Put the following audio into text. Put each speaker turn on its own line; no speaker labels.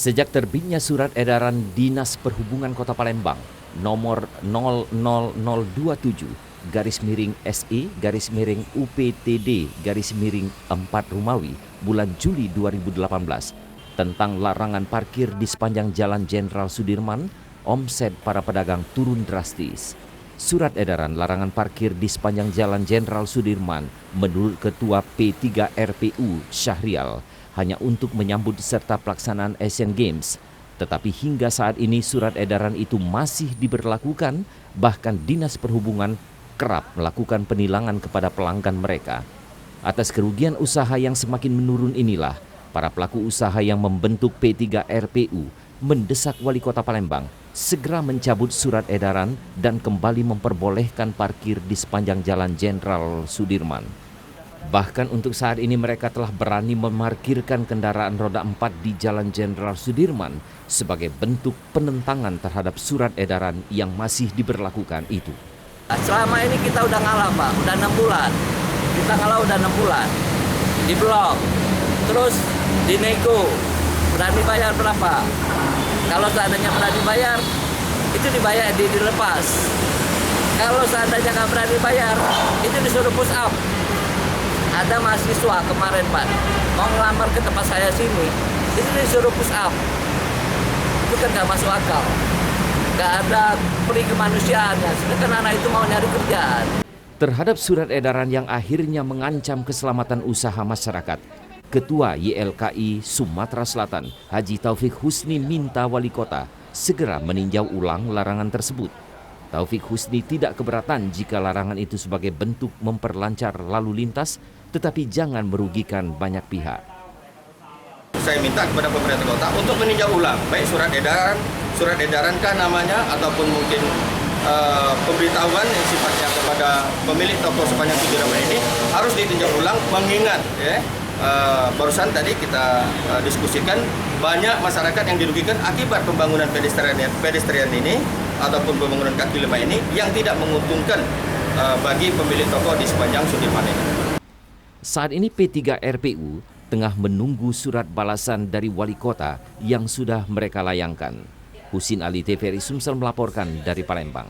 Sejak terbitnya surat edaran Dinas Perhubungan Kota Palembang nomor 00020-SE-UPTD-4 Rumawi bulan Juli 2018 tentang larangan parkir di sepanjang Jalan Jenderal Sudirman, omset para pedagang turun drastis. Surat edaran larangan parkir di sepanjang Jalan Jenderal Sudirman menurut Ketua P3RPU Syahrial hanya untuk menyambut serta pelaksanaan Asian Games. Tetapi hingga saat ini surat edaran itu masih diberlakukan, bahkan Dinas Perhubungan kerap melakukan penilangan kepada pelanggan mereka. Atas kerugian usaha yang semakin menurun inilah, para pelaku usaha yang membentuk P3RPU mendesak Wali Kota Palembang segera mencabut surat edaran dan kembali memperbolehkan parkir di sepanjang Jalan Jenderal Sudirman. Bahkan untuk saat ini mereka telah berani memarkirkan kendaraan roda 4 di Jalan Jenderal Sudirman sebagai bentuk penentangan terhadap surat edaran yang masih diberlakukan itu.
Selama ini kita udah ngalah, Pak, udah 6 bulan. Kita ngalah udah 6 bulan. Di blok, terus dinego, berani bayar berapa? Kalau seandainya berani bayar, itu dibayar, dilepas. Kalau seandainya nggak berani bayar, itu disuruh push up. Ada mahasiswa kemarin, Pak, mau ngelamar ke tempat saya sini, itu disuruh push up. Itu kan nggak masuk akal. Nggak ada peri kemanusiaannya, sedangkan anak itu mau nyari kerjaan.
Terhadap surat edaran yang akhirnya mengancam keselamatan usaha masyarakat, Ketua YLKI Sumatera Selatan, Haji Taufik Husni minta Wali Kota segera meninjau ulang larangan tersebut. Taufik Husni tidak keberatan jika larangan itu sebagai bentuk memperlancar lalu lintas, tetapi jangan merugikan banyak pihak.
Saya minta kepada pemerintah kota untuk meninjau ulang, baik surat edaran kan namanya, ataupun mungkin pemberitahuan yang sifatnya kepada pemilik toko sepanjang Sudirman ini harus ditinjau ulang, mengingat barusan tadi kita diskusikan banyak masyarakat yang dirugikan akibat pembangunan pedestrian ini ataupun pembangunan kaki lima ini yang tidak menguntungkan bagi pemilik toko di sepanjang Sudirman ini.
Saat ini P3RPU tengah menunggu surat balasan dari Wali Kota yang sudah mereka layangkan. Husin Ali TVRI Sumsel melaporkan dari Palembang.